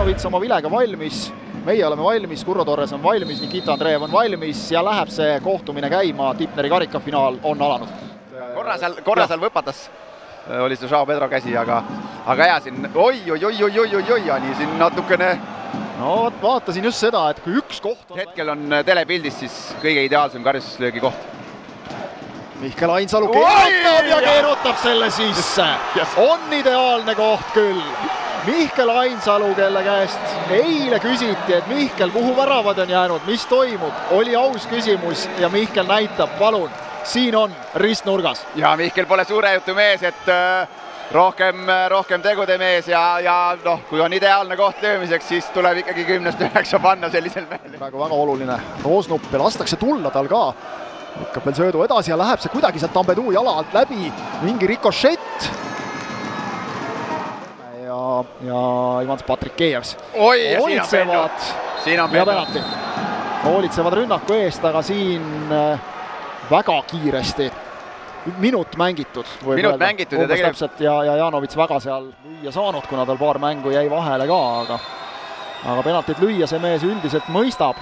Janovits oma vilega valmis, meie oleme valmis, Kurro Torres on valmis, Nikita Andreev on valmis ja läheb see kohtumine käima, Tipneri karikafinaal on alanud. Korra seal võpatas oli see Joao Pedro käsi, aga hea siin, oi, nii siin natukene. No vaatasin just seda, et kui üks koht on... Hetkel on telepildis siis kõige ideaalsem karjustuslöögi koht. Mihkel Ainsalu keerutab ja keerutab selle sisse. On ideaalne koht küll. Mihkel Ainsalu, kelle käest eile küsiti, et Mihkel, kuhu väravad on jäänud, mis toimub, oli aus küsimus ja Mihkel näitab, palun, siin on ristnurgas. Ja Mihkel pole suure jutu mees, et rohkem tegude mees ja noh, kui on ideaalne koht löömiseks, siis tuleb ikkagi 10-9 panna sellisel mehel. Praegu väga oluline Roosnupp ja lastakse tulla tal ka. Lükkab veel söödu edasi ja läheb see kuidagi sealt Tambeduu jala alt läbi, mingi rikošett. Ja Ivans Patrikejevs hoolitsevad rünnaku eest, aga siin väga kiiresti minut mängitud ja tegelikult ja Janovits väga seal lüüa saanud, kuna tal paar mängu jäi vahele ka, aga penaltit lüüa see mees üldiselt mõistab.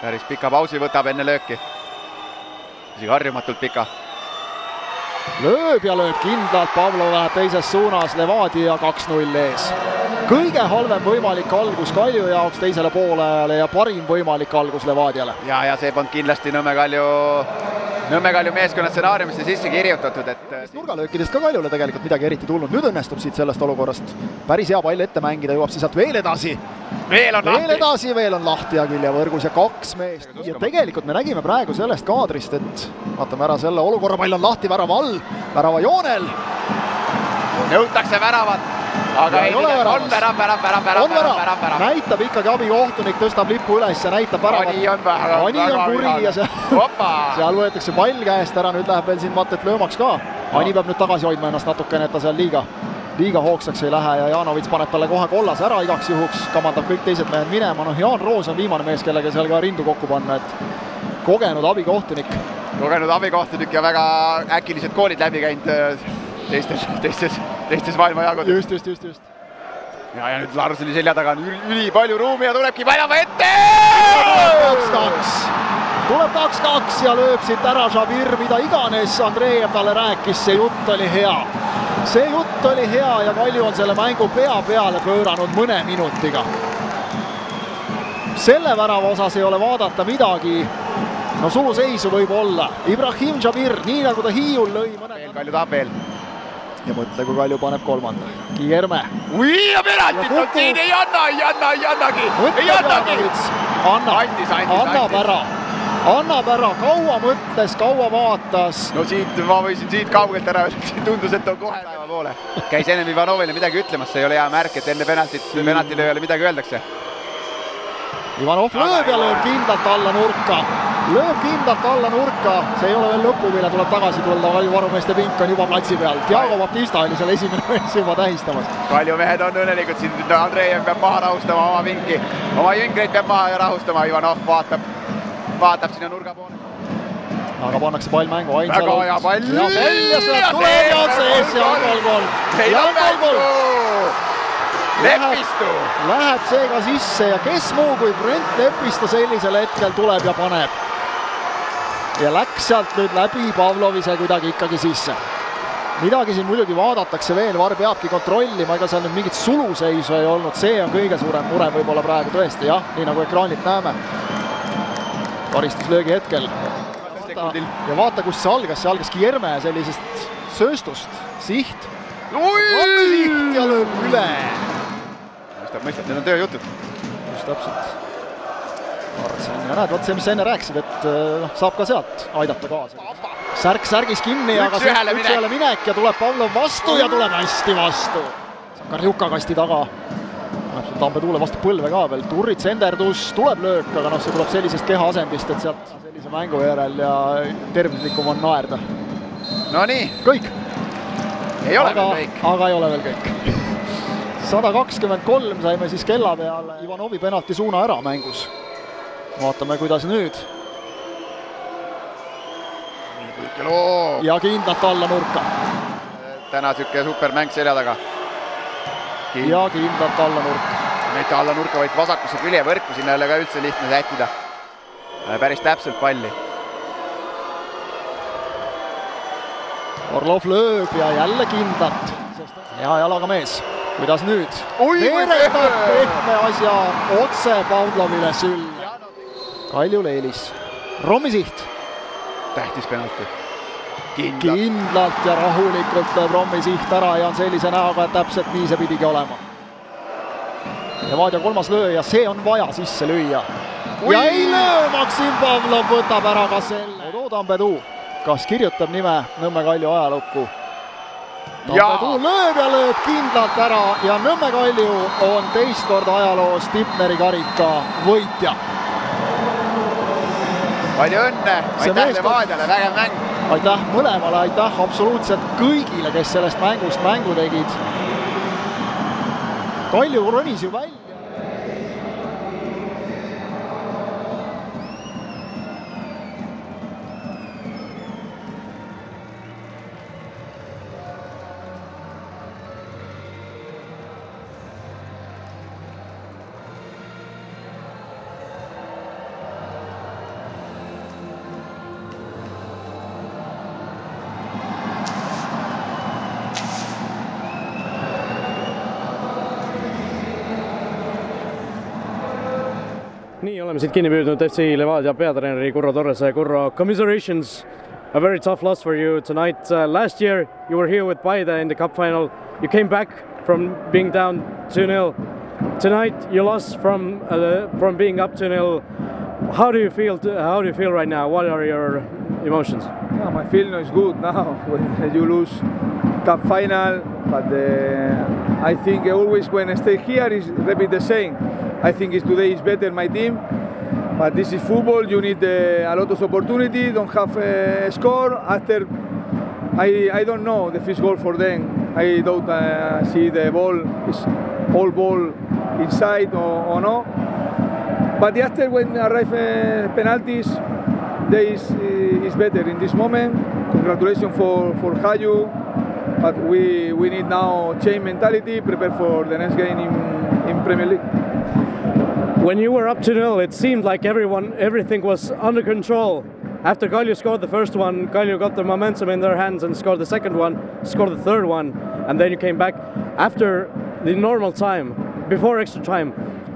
Päris pika pausi võtab enne lööki. Isegi harjumatult pika. Lööb ja lööb kindlalt, Pavlov läheb teises suunas, Levadia 2-0 ees. Kõige halvem võimalik algus Kalju jaoks teisele poolajale ja parim võimalik algus Levadiale. Ja see polnud kindlasti Nõmme Kalju meeskonna stsenaariumisse sisse kirjutatud, et nurgalöökidest ka Kaljule tegelikult midagi eriti tulnud. Nüüd õnnestub siit sellest olukorrast päris hea pall ette mängida, jõuab siis sealt veel edasi. Veel on lahti ja küljevõrgus ja 2 meest. Ja tegelikult me nägime praegu sellest kaadrist, et vaatame ära selle olukorra, pall on lahti värava all, värava joonel. Nõutakse väravat, aga ei ole värav. Näitab ikkagi abikohtunik, tõstab lipu üles ja näitab väravat. Ani on kuri ja seal võetakse pall käest ära, nüüd läheb veel siin Mattet löömaks ka. Ani peab nüüd tagasi hoidma ennast natukene, et ta seal liiga hoogsaks ei lähe ja Janovits paneb talle kohe kollas ära igaks juhuks, kamandab kõik teised mehed minema. Noh, Jaan Roos on viimane mees, kellega seal ka rindu kokku panna, et kogenud abikohtunik. Ja väga äkilised koolid läbi käinud teistes maailmajagudes. Just. Ja nüüd Larsoni selja taga on üli palju ruumi ja tulebki Paljava ette! Tuleb 2-2 ja lööb siit ära Žabir, mida iganes Andreev talle rääkis, see jutt oli hea ja Kalju on selle mängu pea peale pööranud mõne minutiga. Selle värava osas ei ole vaadata midagi, no suluseisu võib olla. Ibrahim Žabir, nii nagu ta Hiiul lõi Kalju tahab veel. Ja mõtle, kui Kalju paneb kolmanda. Kierme. Ja penaltit on siin, ei annagi. Annab ära, kaua mõtles, kaua vaatas. No ma võisin siit kaugelt ära, tundus, et on kohe päeva poole. Käis ennem Ivanovile midagi ütlemas, see ei ole hea märk, et enne penaltilööjale midagi öeldakse. Ivanov lööb ja lööb kindlalt alla nurka. See ei ole veel lõpu, mille tuleb tagasi tulla, Kalju varumeeste pink on juba platsi peal. Tiago Baptista oli seal esimene mees juba tähistamas. Kalju mehed on õnnelikud, siin Andreev peab maha rahustama oma pinki. Oma jüngreid peab maha rahustama, Ivanov vaatab sinna nurga poole. Aga pannakse pall mängu, Ainsalu. Väga hea pall. Ja sealt tuleb ja sees ja on gol. Leppistu. Läheb seega sisse ja kes muu kui Brent Leppistu sellisel hetkel tuleb ja paneb. Ja läks sealt nüüd läbi Pavlovise kuidagi ikkagi sisse. Midagi siin muidugi vaadatakse veel, VAR peabki kontrollima, ega seal nüüd mingit suluseisu ei olnud. See on kõige suurem mure võib-olla praegu tõesti, jah, nii nagu ekraanilt näeme. Karistuslöögi hetkel. Ja vaata, kus see algas Kierme sellisest sööstust, siht. Siht ja lööb üle. Mõistab, need on tööjutud. Just täpselt. Ja näed, vaat see, mis sa enne rääkisid, et saab ka sealt aidata kaasa. Särgis kinni, aga üks ühele minek ja tuleb Pavlov vastu ja tuleb hästi vastu. Karjuka kasti taga. Tampeduule vastu põlve ka veel. Turrit senderdus, tuleb löök, aga see tuleb sellisest keha asendist, et sealt sellise mängu järel ja tervislikum on naerda. No nii. Kõik. Aga ei ole veel kõik. 123 saime siis kella peale Ivanovi penalti suuna ära mängus. Vaatame, kuidas nüüd. Ja kindlalt alla nurka. Täna sükke supermäng selja taga. Ja kindlalt alla nurka. mitte alla nurka, vaid vasakusse küljevõrku, sinna ei ole ka üldse lihtne sättida. Päris täpselt palli. Orlov lööb ja jälle kindlalt. Hea jalaga mees. Kuidas nüüd? Veeretab pehme asja otse Pavlovile süll. Kaljul eelis. Rommi siht. Tähtis penalti. Kindlalt ja rahulikult lööb Rommi siht ära ja on sellise näoga, et täpselt nii see pidigi olema. Ja Vaadja kolmas lööja, see on vaja sisse lüüa. Ja ei löö, Maksim Pavlov võtab ära ka selle. Odo Tambedu, kas kirjutab nime Nõmme Kalju ajalukku? Tambedu lööb ja lööb kindlalt ära ja Nõmme Kalju on teist korda ajaloos Tipneri karika võitja. Palju õnne, aitäh Vaadjale, vägev mäng. Aitäh mõlemale, aitäh absoluutselt kõigile, kes sellest mängust mängu tegid. Kalju ronis ju välja. Nii, oleme siit kinni püüdnud FC Levadia peatreeneri Kurro Torrese. Kurro, commiserations, a very tough loss for you tonight. Last year you were here with Paide in the cup final. You came back from being down 2-0. Tonight you lost from being up 2-0. How do you feel right now? What are your emotions? Yeah, my feeling is good now when you lose cup final, but I think always when I stay here is repeat the same. I think today is better my team, but this is football. You need a lot of opportunity. Don't have a score. After I don't know the first goal for them. I don't see the ball is all ball inside or no. But after when arrive penalties, day is better in this moment. Congratulations for Kalju, but we need now change mentality, prepare for the next game in Premier League. When you were up 2-0, it seemed like everything was under control. After Kalju scored the first one, Kalju got the momentum in their hands and scored the second one, scored the third one, and then you came back. After the normal time, before extra time,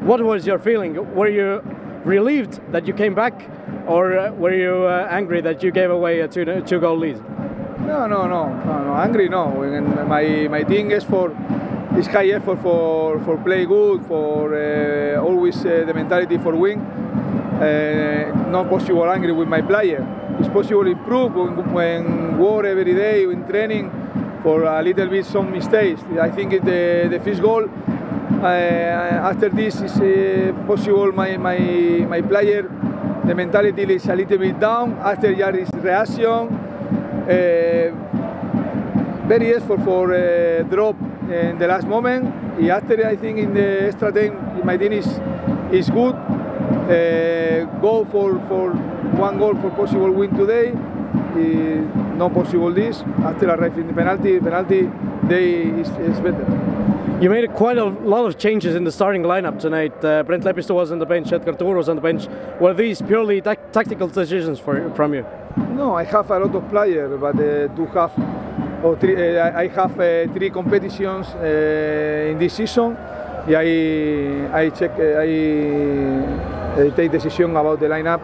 what was your feeling? Were you relieved that you came back, or were you angry that you gave away a two-goal lead? No, angry no. My thing is it's high effort for play good, for always the mentality for win. Not possible angry with my player. It's possible improve when work every day in training for a little bit some mistakes. I think the first goal after this is possible my player the mentality is a little bit down after Yari's reaction. Very effort for drop in the last moment. After I think in the extra time my team is good. Go for one goal for possible win today. Not possible this. After arriving the penalty day is better. You made quite a lot of changes in the starting lineup tonight. Brent Lepisto was on the bench, Edgar Tuur was on the bench. Were these purely tactical decisions from you? No, I have a lot of players, but I have three competitions in this season. I take decision about the lineup.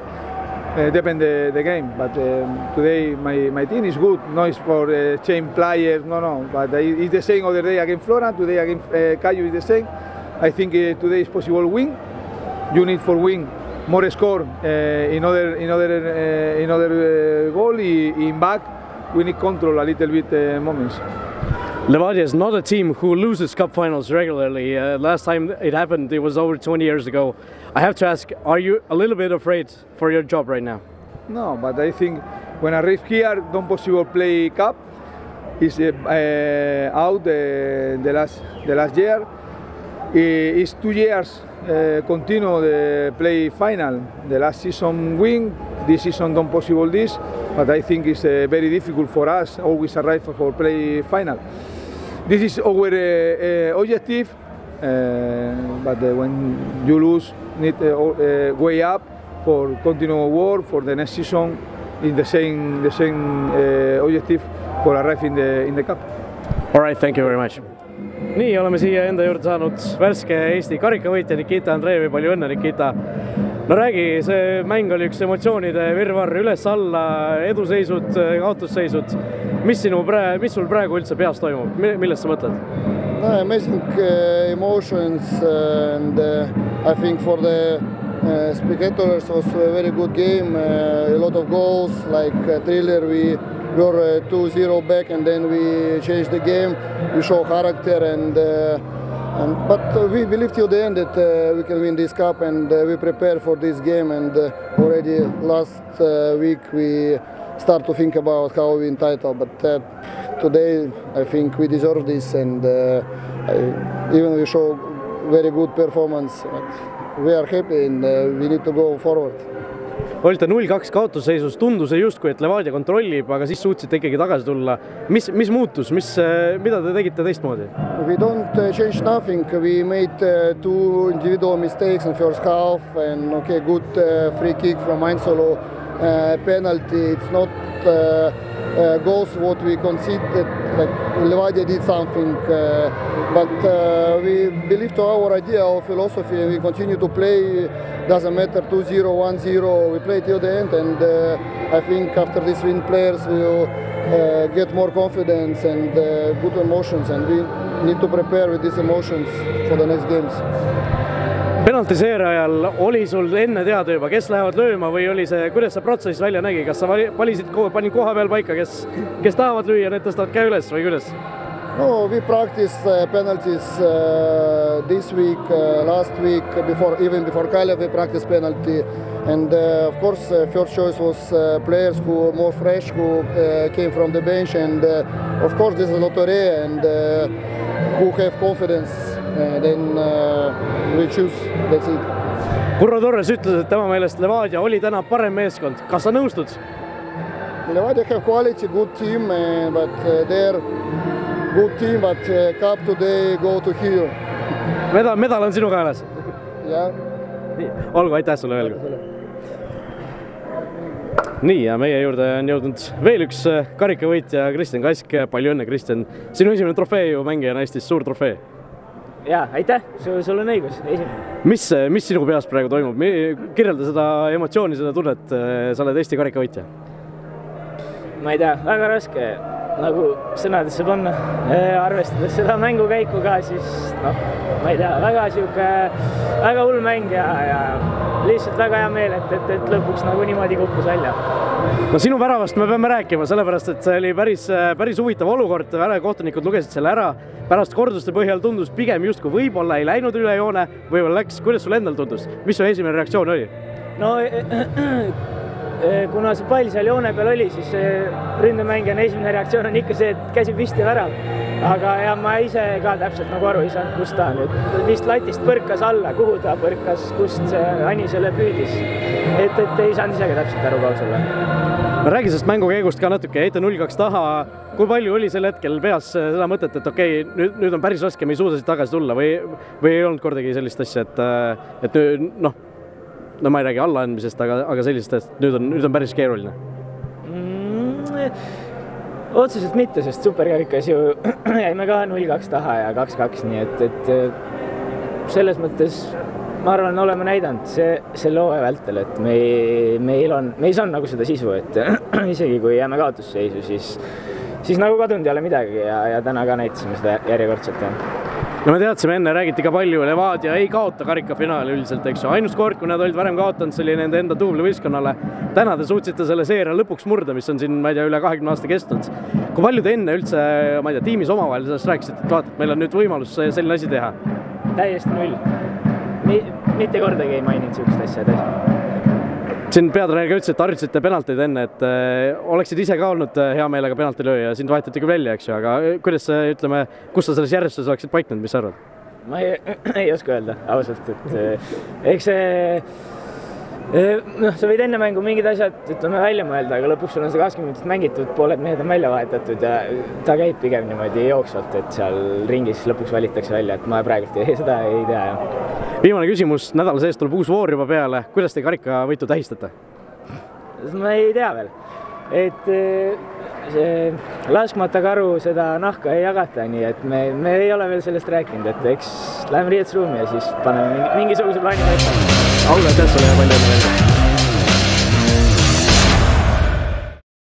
Depend the game, but today my team is good. No, it's for change players. No. But it's the same other day against Flora. Today against Kalju is the same. I think today is possible win. You need for win more score in other goal. In back, we need control a little bit moments. Levadia is not a team who loses cup finals regularly. Last time it happened, it was over 20 years ago. I have to ask, are you a little bit afraid for your job right now? No, but I think when I arrive here, don't possible play cup. It's out the last year. It's 2 years continue the play final. The last season win, this season don't possible this, but I think it's very difficult for us always arrive for play final. This is our objective but when you lose, need way up for continual work for the next season in the same objective for arrive in the cup. All right, thank you very much. Nii, oleme siia enda juurde saanud värske Eesti karikavõitja Nikita Andreevi, palju õnne Nikita. No räägi, see mäng oli üks emotsioonide virvarr üles-alla, eduseisud, kaotusseisud. Mis sul praegu üldse peas toimub? Millest sa mõtled? No, amazing emotions and I think for the spectators was a very good game, a lot of goals, like Thriller we were 2-0 back and then we changed the game, we show character but we believe till the end that we can win this cup and we prepare for this game and already last week we start to think about how we win title, but today I think we deserve this and even we show very good performance, but we are happy and we need to go forward. Olite 0-2 kaotusseisus, tundus justkui, et Levadia kontrollib, aga siis suutsite ikkagi tagasi tulla. Mis muutus? Mida te tegite teistmoodi? We don't change nothing. We made 2 individual mistakes in first half and good free kick from Ainsalo, penalty. It's not goals what we conceded, like Levadia did something, but we believe to our idea, our philosophy, we continue to play, doesn't matter 2-0, 1-0, we play till the end and I think after this win players will get more confidence and good emotions and we need to prepare with these emotions for the next games. Penaltiseeria ajal oli sul enne teada juba, kes lähevad lööma või oli see, kuidas see protsess välja nägi? Kas sa panin koha peal paika, kes tahavad lüüa, need tõstavad käe üles või kuidas? No, we practice penalties this week, last week, even before Kalev we practice penalty and of course first choice was players who are more fresh, who came from the bench and of course this is lottery and who have confidence. Then we choose, that's it. Kurro Torres ütles, et tema meelest Levadia oli täna parem meeskond. Kas sa nõustud? Levadia have quality, good team, but they're good team, but cup today go to here. Medal on sinu käelas? Jah. Olgu, aitäh sulle veel. Nii, ja meie juurde on jõudnud veel üks karikavõitja, Kristjan Kask. Palju õnne, Kristjan. Sinu esimene trofee ju mängijana Eestis, suur trofee. Jaa, aitäh, sul on õigus. Mis sinu peas praegu toimub? Kirjelda seda emotsiooni, seda tunnet, sa oled Eesti karikavõitja? Ma ei tea, väga raske nagu sõnadesse panna. Arvestades seda mängukäiku ka, siis ma ei tea, väga hull mäng ja lihtsalt väga hea meel, et lõpuks nagu niimoodi kukkus välja. No sinu väravast me peame rääkima, sellepärast, et see oli päris huvitav olukord, kohtunikud lugesid selle ära, pärast korduste põhjal tundus pigem justkui võib-olla ei läinud üle joone, võib-olla läks, kuidas sul endal tundus? Mis su esimene reaktsioon oli? No, kuna see pall seal joone peal oli, siis ründemängijana esimene reaktsioon on ikka see, et käsi püsti värav. Aga ja ma ise ka täpselt nagu aru ei saanud, kus ta nüüd vist latist põrkas alla, kuhu ta põrkas, kust see Ani selle püüdis. Et ei saanud isegi täpselt aru kausele. Räägi sest mängukäigust ka natuke, heita 0-2 taha. Kui palju oli sel hetkel peas seda mõtet, et okei, nüüd on päris raske, me ei suuda siit tagasi tulla või ei olnud kordagi sellist asja, et no ma ei räägi allaandmisest, aga sellist, et nüüd on päris keeruline? Otseselt mitte, sest superkarikas ju jäime ka 0-2 taha ja 2-2, nii et selles mõttes ma arvan, oleme näidanud selle hooaja vältel, et meil on nagu seda sisu, et isegi kui jääme kaotusseisu, siis nagu kadunud ei ole midagi ja täna ka näitasime seda järjekordselt. No me teadsime enne, räägiti ka palju, Levadia ei kaota karikafinaali üldiselt, eks ju. Ainus kord, kui nad olid varem kaotanud, see oli nende enda duubli võistkonnale. Täna te suutsite selle seeria lõpuks murda, mis on siin, ma ei tea, üle 20 aasta kestnud. Kui palju te enne üldse, ma ei tea, tiimis omavahel sellest rääkisite, et vaata, et meil on nüüd võimalus selline asi teha? Täiesti null. Mitte kordagi ei maininud sellist asja täiesti. Siin peatreener ka ütles, et harjutasite penaltid enne, et oleksid ise ka olnud hea meelega penaltilööja ja sind vahetati küll välja, eks ju, aga kuidas ütleme, kus sa selles järjestus oleksid paiknud, mis sa arvad? Ma ei oska öelda ausalt, et eks see Noh, sa võid enne mängu mingid asjad, ütleme, välja mõelda, aga lõpuks sul on see 20 minutit mängitud, pooled mehed on välja vahetatud ja ta käib pigem niimoodi jooksvalt, et seal ringis lõpuks valitakse välja, et ma praegult seda ei tea. Viimane küsimus, nädala sees tuleb uus voor juba peale, kuidas te karikavõitu tähistate? Ma ei tea veel, et see laskmata karu seda nahka ei jagata, nii et me ei ole veel sellest rääkinud, et eks läheme riietusruumi ja siis paneme mingisuguse plaani paika. Aule, aitäh sulle ja palju õnne veel!